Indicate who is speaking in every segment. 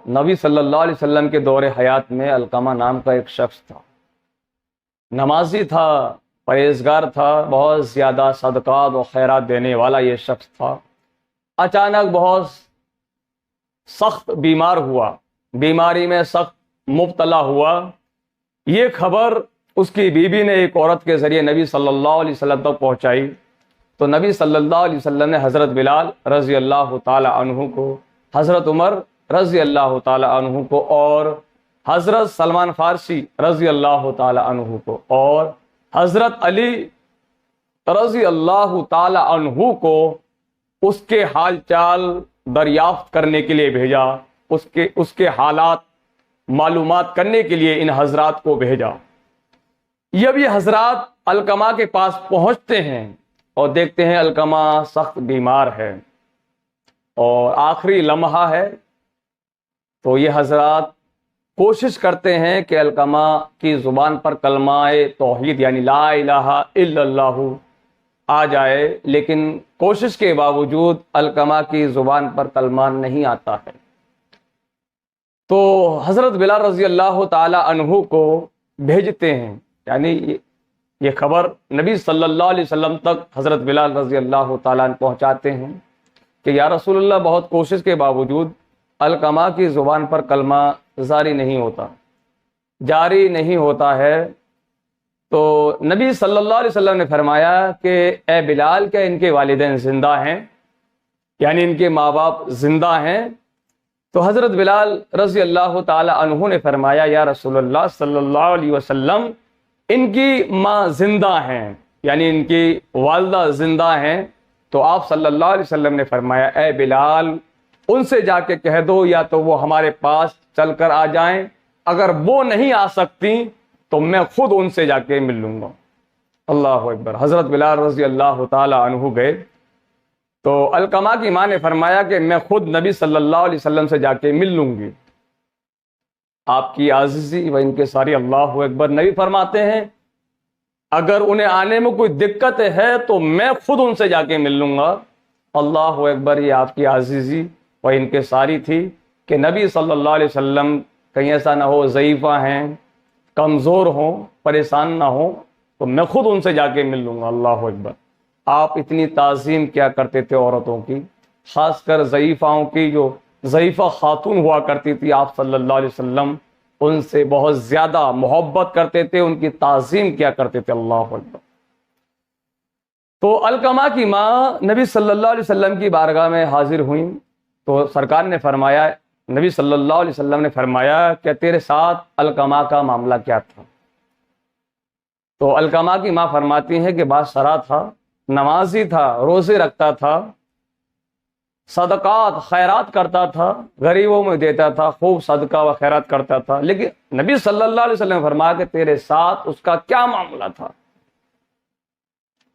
Speaker 1: نبی صلی اللہ علیہ وسلم کے دور حیات میں علقمہ نام کا ایک شخص تھا، نمازی تھا، پرہیزگار تھا، بہت زیادہ صدقات و خیرات دینے والا یہ شخص تھا۔ اچانک بہت سخت بیمار ہوا، بیماری میں سخت مبتلا ہوا۔ یہ خبر اس کی بیوی نے ایک عورت کے ذریعے نبی صلی اللہ علیہ وسلم تک پہنچائی، تو نبی صلی اللہ علیہ وسلم نے حضرت بلال رضی اللہ تعالی عنہ کو، حضرت عمر رضی اللہ تعالی عنہ کو اور حضرت سلمان فارسی رضی اللہ تعالی عنہ کو اور حضرت علی رضی اللہ تعالی عنہ کو اس کے حال چال دریافت کرنے کے لیے بھیجا، اس کے حالات معلومات کرنے کے لیے ان حضرات کو بھیجا۔ جب یہ حضرات علقمہ کے پاس پہنچتے ہیں اور دیکھتے ہیں علقمہ سخت بیمار ہے اور آخری لمحہ ہے، تو یہ حضرات کوشش کرتے ہیں کہ علقمہ کی زبان پر کلمہ توحید یعنی لا الہ الا اللہ آ جائے، لیکن کوشش کے باوجود علقمہ کی زبان پر کلمہ نہیں آتا ہے۔ تو حضرت بلال رضی اللہ تعالی عنہ کو بھیجتے ہیں، یعنی یہ خبر نبی صلی اللہ علیہ وسلم تک حضرت بلال رضی اللہ تعالیٰ عنہ پہنچاتے ہیں کہ یا رسول اللہ، بہت کوشش کے باوجود علقمہ کی زبان پر کلمہ جاری نہیں ہوتا ہے۔ تو نبی صلی اللہ علیہ وسلم نے فرمایا کہ اے بلال، کیا ان کے والدین زندہ ہیں، یعنی ان کے ماں باپ زندہ ہیں؟ تو حضرت بلال رضی اللہ تعالی عنہ نے فرمایا یا رسول اللہ صلی اللہ علیہ وسلم، ان کی ماں زندہ ہیں، یعنی ان کی والدہ زندہ ہیں۔ تو آپ صلی اللہ علیہ وسلم نے فرمایا اے بلال، ان سے جا کے کہہ دو یا تو وہ ہمارے پاس چل کر آ جائیں، اگر وہ نہیں آ سکتی تو میں خود ان سے جا کے مل لوں گا۔ اللہ اکبر۔ حضرت بلال رضی اللہ تعالی عنہ گئے تو علقمہ کی ماں نے فرمایا کہ میں خود نبی صلی اللہ علیہ وسلم سے جا کے مل لوں گی۔ آپ کی عاجزی و انکساری، اللہ اکبر۔ نبی فرماتے ہیں اگر انہیں آنے میں کوئی دقت ہے تو میں خود ان سے جا کے مل لوں گا۔ اللہ اکبر۔ یہ آپ کی عاجزی و انکساری تھی کہ نبی صلی اللہ علیہ وسلم کہیں ایسا نہ ہو ضعیفہ ہیں، کمزور ہوں، پریشان نہ ہوں، تو میں خود ان سے جا کے مل لوں گا۔ اللہ اکبر۔ آپ اتنی تعظیم کیا کرتے تھے عورتوں کی، خاص کر ضعیفاؤں کی، جو ضعیفہ خاتون ہوا کرتی تھی، آپ صلی اللہ علیہ وسلم ان سے بہت زیادہ محبت کرتے تھے، ان کی تعظیم کیا کرتے تھے۔ اللہ اکبر۔ تو علقمہ کی ماں نبی صلی اللہ علیہ وسلم کی بارگاہ میں حاضر ہوئیں تو سرکار نے فرمایا، نبی صلی اللہ علیہ وسلم نے فرمایا کہ تیرے ساتھ علقمہ کا معاملہ کیا تھا؟ تو علقمہ کی ماں فرماتی ہیں کہ بادشاہ تھا، نمازی تھا، روزے رکھتا تھا، صدقات خیرات کرتا تھا، غریبوں میں دیتا تھا، خوب صدقہ و خیرات کرتا تھا، لیکن نبی صلی اللہ علیہ وسلم نے فرمایا کہ تیرے ساتھ اس کا کیا معاملہ تھا؟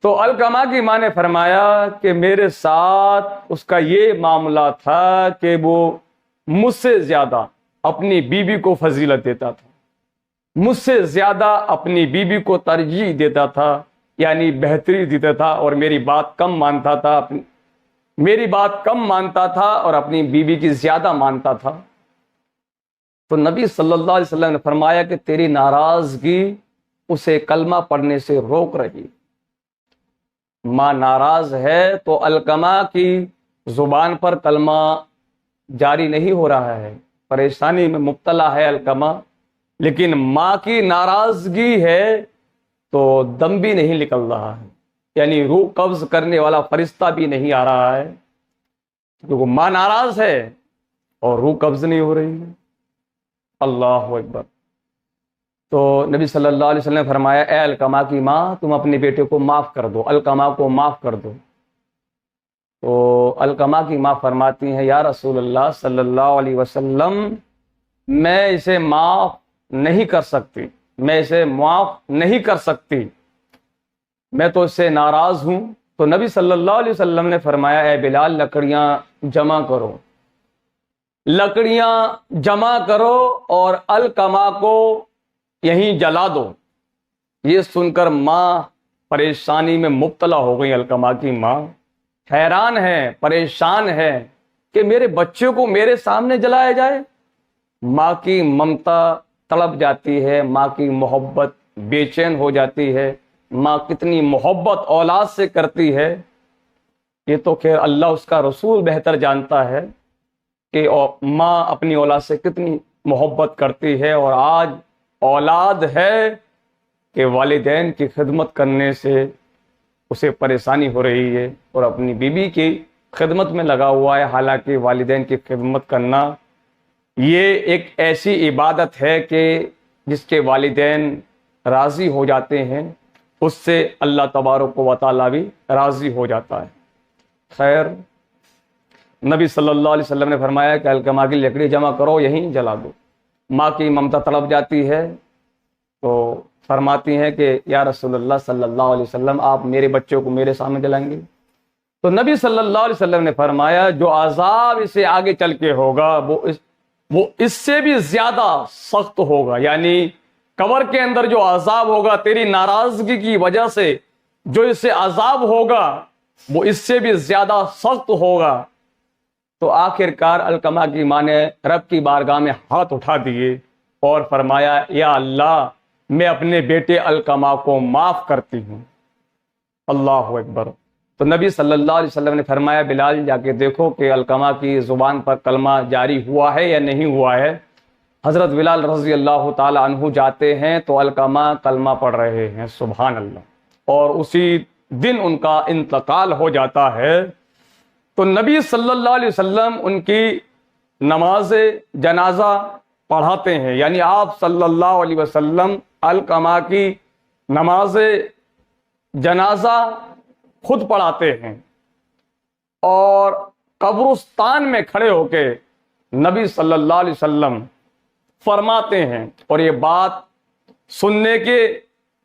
Speaker 1: تو علقمہ کی ماں نے فرمایا کہ میرے ساتھ اس کا یہ معاملہ تھا کہ وہ مجھ سے زیادہ اپنی بیوی کو فضیلت دیتا تھا، مجھ سے زیادہ اپنی بیوی کو ترجیح دیتا تھا، یعنی بہتری دیتا تھا، اور میری بات کم مانتا تھا اور اپنی بیوی کی زیادہ مانتا تھا۔ تو نبی صلی اللہ علیہ وسلم نے فرمایا کہ تیری ناراضگی اسے کلمہ پڑھنے سے روک رہی۔ ماں ناراض ہے تو علقمہ کی زبان پر کلمہ جاری نہیں ہو رہا ہے، پریشانی میں مبتلا ہے علقمہ، لیکن ماں کی ناراضگی ہے تو دم بھی نہیں نکل رہا ہے، یعنی روح قبض کرنے والا فرشتہ بھی نہیں آ رہا ہے، کیونکہ ماں ناراض ہے اور روح قبض نہیں ہو رہی ہے۔ اللہ اکبر۔ تو نبی صلی اللہ علیہ وسلم نے فرمایا اے علقمہ کی ماں، تم اپنے بیٹے کو معاف کر دو، علقمہ کو معاف کر دو۔ تو علقمہ کی ماں فرماتی ہیں یا رسول اللہ صلی اللہ علیہ وسلم، میں اسے معاف نہیں کر سکتی، میں تو اس سے ناراض ہوں۔ تو نبی صلی اللہ علیہ وسلم نے فرمایا اے بلال، لکڑیاں جمع کرو اور علقمہ کو یہیں جلا دو۔ یہ سن کر ماں پریشانی میں مبتلا ہو گئی۔ علقمہ کی ماں حیران ہے، پریشان ہے کہ میرے بچے کو میرے سامنے جلایا جائے، ماں کی ممتا تڑپ جاتی ہے، ماں کی محبت بے چین ہو جاتی ہے، ماں کتنی محبت اولاد سے کرتی ہے، یہ تو خیر اللہ اس کا رسول بہتر جانتا ہے کہ ماں اپنی اولاد سے کتنی محبت کرتی ہے۔ اور آج اولاد ہے کہ والدین کی خدمت کرنے سے اسے پریشانی ہو رہی ہے اور اپنی بیوی کی خدمت میں لگا ہوا ہے، حالانکہ والدین کی خدمت کرنا یہ ایک ایسی عبادت ہے کہ جس کے والدین راضی ہو جاتے ہیں اس سے اللہ تبارک و تعالیٰ بھی راضی ہو جاتا ہے۔ خیر، نبی صلی اللہ علیہ وسلم نے فرمایا کہ الکما کی لکڑی جمع کرو، یہیں جلا دو۔ ماں کی ممتا تڑپ جاتی ہے تو فرماتی ہیں کہ یا رسول اللہ صلی اللہ علیہ وسلم، آپ میرے بچوں کو میرے سامنے جلائیں گے؟ تو نبی صلی اللہ علیہ وسلم نے فرمایا جو عذاب اسے آگے چل کے ہوگا وہ اس سے بھی زیادہ سخت ہوگا، یعنی قبر کے اندر جو عذاب ہوگا تیری ناراضگی کی وجہ سے جو اس سے عذاب ہوگا وہ اس سے بھی زیادہ سخت ہوگا۔ تو آخر کار القمہ کی ماں نے رب کی بارگاہ میں ہاتھ اٹھا دیے اور فرمایا یا اللہ، میں اپنے بیٹے القمہ کو معاف کرتی ہوں۔ اللہ اکبر۔ تو نبی صلی اللہ علیہ وسلم نے فرمایا بلال جا کے دیکھو کہ القمہ کی زبان پر کلمہ جاری ہوا ہے یا نہیں ہوا ہے۔ حضرت بلال رضی اللہ تعالی عنہ جاتے ہیں تو القمہ کلمہ پڑھ رہے ہیں، سبحان اللہ، اور اسی دن ان کا انتقال ہو جاتا ہے۔ تو نبی صلی اللہ علیہ وسلم ان کی نماز جنازہ پڑھاتے ہیں، یعنی آپ صلی اللہ علیہ وسلم القمہ کی نماز جنازہ خود پڑھاتے ہیں اور قبرستان میں کھڑے ہو کے نبی صلی اللہ علیہ وسلم فرماتے ہیں، اور یہ بات سننے کے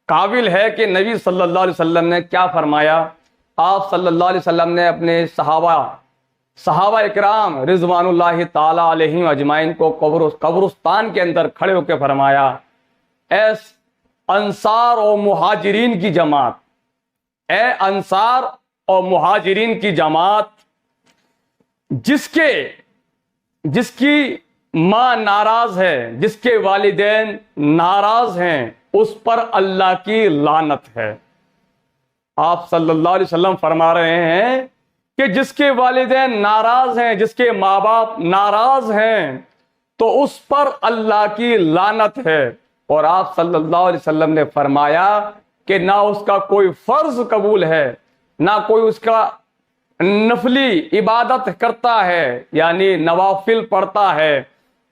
Speaker 1: قابل ہے کہ نبی صلی اللہ علیہ وسلم نے کیا فرمایا۔ آپ صلی اللہ علیہ وسلم نے اپنے صحابہ اکرام رضوان اللہ تعالی علیہم اجمعین کو قبرستان کے اندر کھڑے ہو کے فرمایا، اے انصار اور مہاجرین کی جماعت، اے انصار اور مہاجرین کی جماعت، جس کی ماں ناراض ہے، جس کے والدین ناراض ہیں، اس پر اللہ کی لعنت ہے۔ آپ صلی اللہ علیہ وسلم فرما رہے ہیں کہ جس کے والدین ناراض ہیں، جس کے ماں باپ ناراض ہیں، تو اس پر اللہ کی لعنت ہے۔ اور آپ صلی اللہ علیہ وسلم نے فرمایا کہ نہ اس کا کوئی فرض قبول ہے، نہ کوئی اس کا نفلی عبادت کرتا ہے، یعنی نوافل پڑھتا ہے،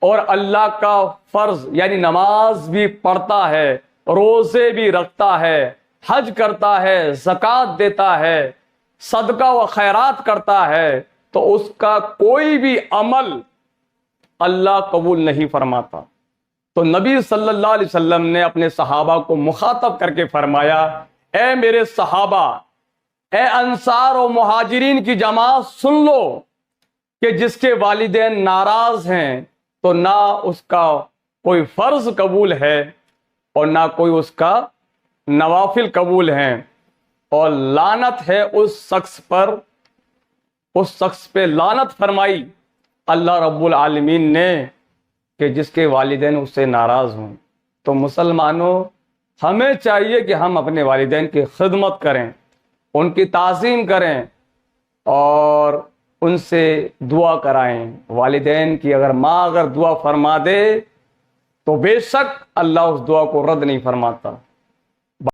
Speaker 1: اور اللہ کا فرض یعنی نماز بھی پڑھتا ہے، روزے بھی رکھتا ہے، حج کرتا ہے، زکوٰۃ دیتا ہے، صدقہ و خیرات کرتا ہے، تو اس کا کوئی بھی عمل اللہ قبول نہیں فرماتا۔ تو نبی صلی اللہ علیہ وسلم نے اپنے صحابہ کو مخاطب کر کے فرمایا، اے میرے صحابہ، اے انصار و مہاجرین کی جماعت، سن لو کہ جس کے والدین ناراض ہیں تو نہ اس کا کوئی فرض قبول ہے اور نہ کوئی اس کا نوافل قبول ہیں، اور لعنت ہے اس شخص پر، اس شخص پہ لعنت فرمائی اللہ رب العالمین نے کہ جس کے والدین اس سے ناراض ہوں۔ تو مسلمانوں، ہمیں چاہیے کہ ہم اپنے والدین کی خدمت کریں، ان کی تعظیم کریں اور ان سے دعا کرائیں۔ والدین کی ماں اگر دعا فرما دے تو بے شک اللہ اس دعا کو رد نہیں فرماتا۔